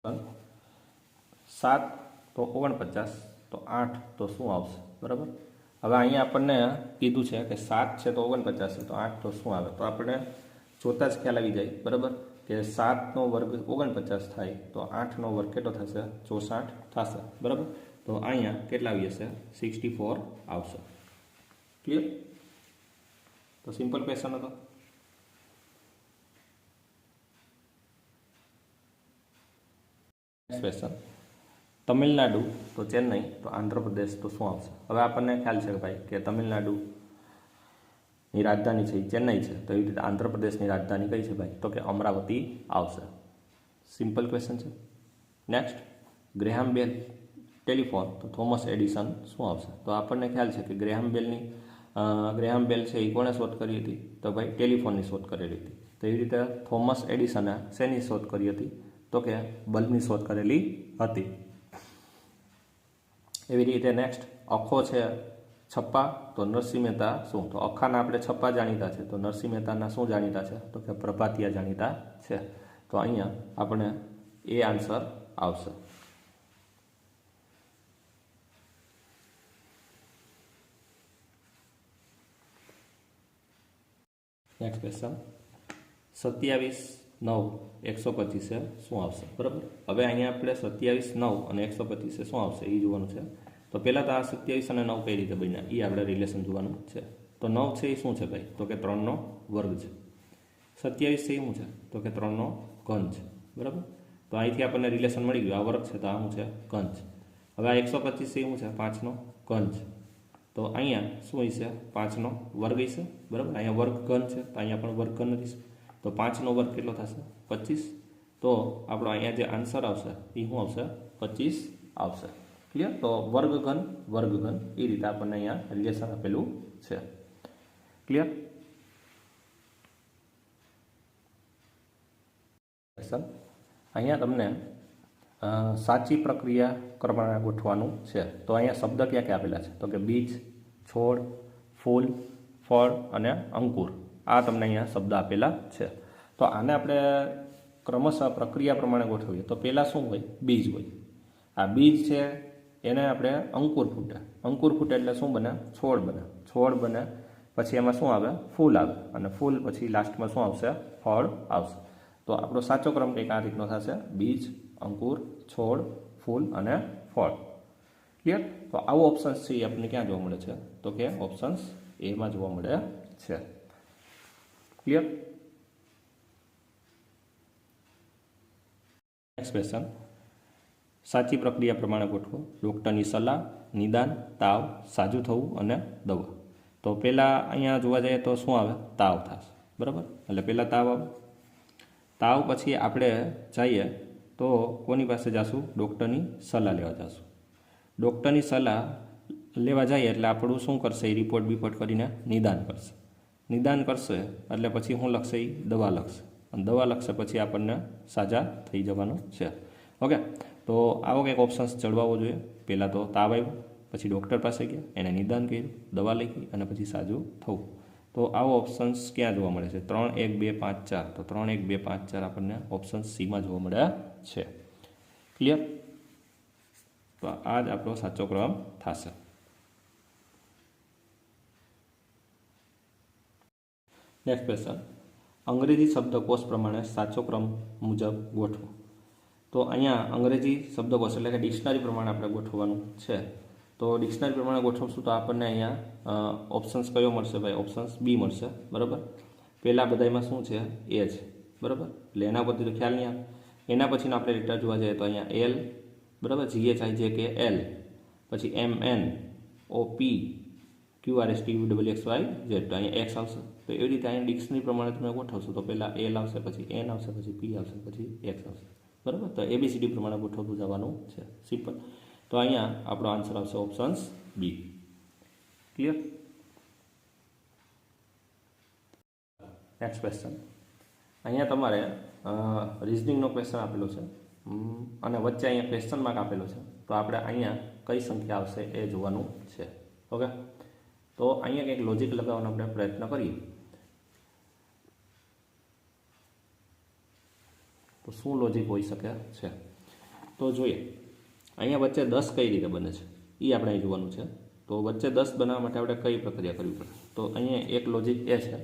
7 તો 49 તો 8 તો શું આવશે બરાબર। હવે અહીંયા આપણને કીધું છે કે 7 છે તો 49 છે તો 8 તો શું આવે, તો આપણે જોતા જ ખ્યાલ આવી જાય બરાબર કે 7નો વર્ગ 49 થાય તો 8નો વર્ગ કેટલો થશે 64 થશે બરાબર। તો અહીંયા કેટલા આવી જશે 64 આવશે। ક્લિયર? તો સિમ્પલ ક્વેશ્ચન હતો। ક્વેશ્ચન तमिलनाडु तो चेन्नई तो आंध्र प्रदेश तो शू आवशे। हवे आपने ख्याल है भाई कि तमिलनाडु की राजधानी है चेन्नई है तो एवी रीते आंध्र प्रदेश की राजधानी कई है भाई तो कि अमरावती आवशे। सिंपल क्वेश्चन है। नेक्स्ट ग्रेहाम बेल टेलिफोन तो थॉमस एडिसन शू आवशे। तो आपने ख्याल है कि ग्रेहाम बेल है कोने शोध करी थी तो भाई टेलिफोन की शोध करेली थी। तो एवी रीते थॉमस एडिसने शेनी शोध करी थी तो कि बल्बनी शोध करेली हती। एवी रीते नेक्स्ट अखो है छप्पा तो नरसिंह मेहता शू, तो अखाना आपणे छप्पा जाणीता है तो नरसिंह मेहता शू जाणीता है तो कि प्रभातिया जाणीता है। तो अहींया आपणे ए आंसर आवशे। नेक्स्ट क्वेश्चन 27/9/125 है शू आवशे बराबर। हवे अहींया आपणे 27/9 शू आवशे ए जोवानुं छे। तो पहला तो आ 27 और 9 कई रीते बन्या ए आपणे रिलेशन जोवानुं छे। तो 9 है ए शुं छे भाई तो कि 3 नो वर्ग है। 27 है शुं छे तो कि 3 नो घन है बराबर। तो અહીંથી આપણને रिलेशन मळी गयुं। आ वर्ग है तो आ शुं छे घन है। हवे आ 125 है शुं छे 5 नो घन है। तो अहींया शुं हशे 5 नो वर्ग हशे बराबर। अहींया वर्ग घन है तो अहींया पण वर्ग घन हशे। तो 5 नो वर्ग केटलो थशे 25। तो आपणो अहींया जे आंसर आवशे ए शुं आवशे 25 आवशे। क्लियर? तो वर्ग घन ए रीते आपणे अहींया रिलेशन आपेलुं छे। क्लियर? अहींया तमने साची प्रक्रिया प्रमाणे गोठवानुं छे। तो अहींया शब्द क्या क्या आपेला छे तो कि बीज, छोड़, फूल, फळ अने अंकुर आ तमने अहींया शब्द आपेला छे। तो आने आपणे क्रमशः प्रक्रिया प्रमाणे गोठवीए तो पहेला शुं होय बीज होय। आ बीज छे एने आपणे अंकुर फूटे एटले शुं बने छोड़ बने पछी एमां शुं आवे फूल आवे अने फूल पछी लास्टमां शुं आवशे फळ आवशे। तो आपणो साचो क्रम कंईक आ रीतनो थशे बीज, अंकुर, छोड़, फूल अने फळ। क्लियर? तो आवो ऑप्शन्स छे आपणे क्यां जोवा मळे छे तो के ऑप्शन्स ए मां जोवा मळे छे। क्लियर? नेक्स्ट क्वेश्चन साची प्रक्रिया प्रमाणे गोठवो। डॉक्टरनी सलाह, निदान, ताव, साजू थवुं अने दवा। तो पहला अहींया जोवा जाए तो शुं आवे ताव थशे बराबर। एटले पहला ताव आवे। ताव पछी आपणे जाईए तो कोनी पासे जाशुं डॉक्टरनी सलाह लेवा जाशुं। डॉक्टरनी सलाह लेवा जाईए एटले आपणुं शुं करशे ए रिपोर्ट बिपोर्ट करीने निदान करशे एटले पछी शुं लखशे ए दवा लखशे अने दवा लखशे पछी आपणने साजा थई जवानुं छे। ओके तो आवो कंईक ऑप्शन्स जळवावो जोईए। पहला तो ताव आव्यो पछी डॉक्टर पासे गया एने निदान कर्युं दवा लखी अने पछी साजुं थयुं। तो आवो ऑप्शन्स क्यां जोवा मळे छे 3, 1, 2, 5, 4। तो 3, 1, 2, 5, 4 आपणने ऑप्शन सी में जोवा मळे छे। क्लियर? तो आज आपणो साचो क्रम थशे। नेक्स्ट क्वेश्चन अंग्रेजी शब्दकोश प्रमाणे साचो क्रम मुजब गोठवो। तो अहींया अंग्रेजी शब्दकोश एटले के डिक्शनरी प्रमाणे आपणे गोठववानुं छे। तो डिक्शनरी प्रमाणे गोठवशुं तो आपणे अहींया ऑप्शन्स कयो मळशे भाई ऑप्शन्स बी मळशे बराबर। पहेला बधायमां शुं छे ए छे बराबर એટલે એના પરથી તો ખ્યાલ નહીં આવે। એના પછીનો આપણે લેટર જોવા જઈએ તો અહીંયા એલ બરાબર GHIJKL પછી MNOP QRSTUXYZ તો અહીંયા X આવશે। તો એવી રીતે અહીંયા ડિક્શનરી પ્રમાણે તમે ગોઠવશો તો પહેલા એલ આવશે પછી એન આવશે પછી પી આવશે પછી એક્સ આવશે બરાબર। તો ABCD પ્રમાણે ગોઠવતું જવાનું છે સિમ્પલ। तो अहींया आपणो आंसर आवशे options B. Clear? Next question अहींया तमारे रीजनिंगनो क्वेश्चन आपेलो छे अने वच्चे अहींया क्वेश्चन मार्क आपेलो छे। तो आपणे अहींया कई संख्या आवशे ए जोवानुं छे। ओके तो अहींया कंईक लॉजिक लगावવાનો આપણે પ્રયત્ન કરીએ। तो शुं लॉजिक होई शके छे તો જોઈએ અહીંયા વચ્ચે 10 કઈ રીતે બને છે એ આપણે અહીં જોવાનું છે. તો વચ્ચે 10 બનાવવા માટે આપણે કઈ પ્રક્રિયા કરવી પડે? તો અહીંયા એક લોજિક એ છે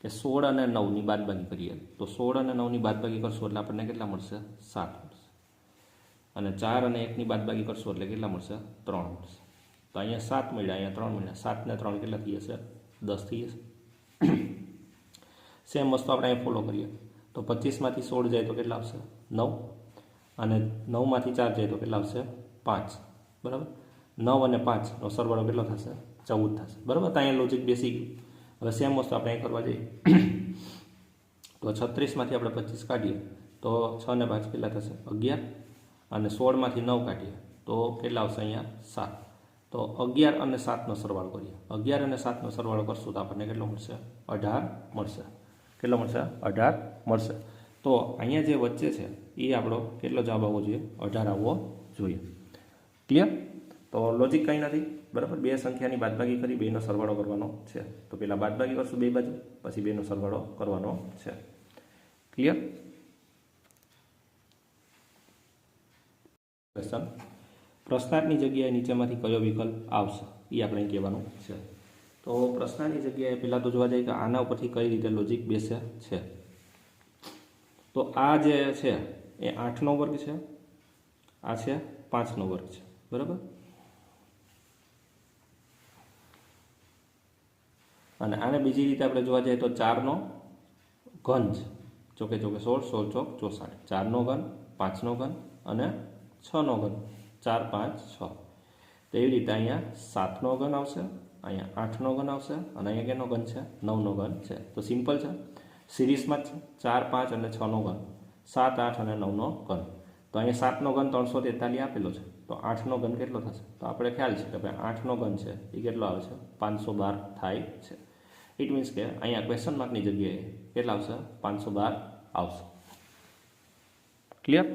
કે 16 અને 9ની બાદબાકી કરીએ. તો 16 અને 9ની બાદબાકી કરશું એટલે આપણને કેટલા મળશે? 7 મળશે. અને 4 અને 1ની બાદબાકી કરશું એટલે કેટલા મળશે? 3 મળશે. તો અહીંયા 7 મળ્યા, અહીંયા 3 મળ્યા. 7 ને 3 કેટલા થઈ જશે? 10 થઈ જશે. સેમ વસ્તુ આપણે અહીં ફોલો કરીએ. તો 25માંથી 16 જાય તો કેટલા આવશે? 9. અને 9માંથી 4 જાય તો કેટલા આવશે? 5. બરાબર. 9 અને 5નો સરવાળો કેટલો થશે? 14 થશે. બરાબર. તો અહીંયા લોજિક બેસી ગયું. હવે સેમ વસ્તુ આપણે અહીં કરવા જઈએ. તો 36માંથી આપણે 25 કાઢીએ તો 6 ને 5 કેટલા થશે? 11. અને 16માંથી 9 કાઢીએ તો કેટલા આવશે? અહીંયા 7. તો 11 અને 7નો સરવાળો કરીએ. 11 અને 7નો સરવાળો કરશું તો આપણને કેટલો મળશે? 18 મળશે. કેટલો મળશે? 18 મળશે. તો અહીંયા જે વચ્ચે છે એ આપણો કેટલો જવાબ આવવો જોઈએ? 18 આવવો જોઈએ. ક્લિયર? તો લોજિક કંઈ નથી. બરાબર. બે સંખ્યાની બાદબાકી કરી બેનો સરવાળો કરવાનો છે. તો પહેલાં બાદબાકી કરશું બે બાજુ, પછી બેનો સરવાળો કરવાનો છે. ક્લિયર? ક્વેશ્ચન, પ્રશ્નાર્થની જગ્યાએ નીચેમાંથી કયો વિકલ્પ આવશે એ આપણે કહેવાનું છે. તો પ્રશ્નની જગ્યાએ પહેલાં તો જોવા જઈએ કે આના ઉપરથી કઈ રીતે લોજિક બેસે છે. તો આ જે છે એ 8નો વર્ગ છે, આ છે 5નો વર્ગ છે. બરાબર. અને આને બીજી રીતે આપણે જોવા જઈએ તો 4નો ઘન છે. ચોકે ચોકે 16, 16 ચોક 64. 4નો ઘન, 5નો ઘન અને 6નો ઘન. 4, 5, 6. તો એવી રીતે અહીંયા 7નો ઘન આવશે, અહીંયા 8નો ઘન આવશે અને અહીંયા કેનો ઘન છે? 9નો ઘન છે. તો સિમ્પલ છે, સિરીઝમાં જ છે. 4, 5 અને 6નો ઘન, 7, 8 અને 9નો ઘન. તો અહીંયા 7નો ઘન 343 આપેલો છે. તો 8નો ઘન કેટલો થશે? તો આપણે ખ્યાલ છે કે ભાઈ 8નો ઘન છે એ કેટલો આવે છે? 512 થાય છે. ઇટ મીન્સ કે અહીંયા ક્વેશ્ચન માર્કની જગ્યાએ કેટલા આવશે? 512 આવશે. ક્લિયર?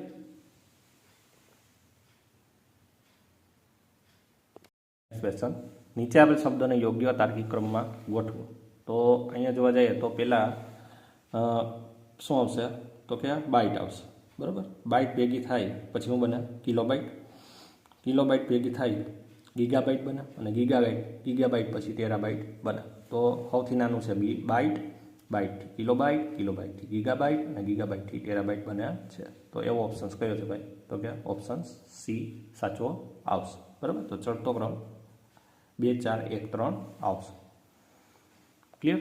ક્વેશ્ચન, નીચે આપેલ શબ્દને યોગ્ય તાર્કિક ક્રમમાં ગોઠવો. તો અહીંયા જોવા જઈએ તો પહેલાં શું આવશે? તો કે બાઇટ આવશે. બરાબર. બાઇટ ભેગી થાય પછી શું બને? કિલોબાઇટ. કિલોબાઇટ ભેગી થાય ગીગાબાઇટ બને અને ગીગાબાઇટ પછી ટેરાબાઇટ બને. તો સૌથી નાનું છે બાઇટ, બાઇટથી કિલોબાઇટ, કિલોબાઇટથી ગીગાબાઇટ અને ગીગાબાઇટથી ટેરાબાઇટ બને છે. તો એવો ઓપ્શન કયો છે ભાઈ? તો કે ઓપ્શન સી સાચો આવશે. બરાબર. તો ચડતો ક્રમ 2, 4, 1, 3 આવશે. ક્લિયર?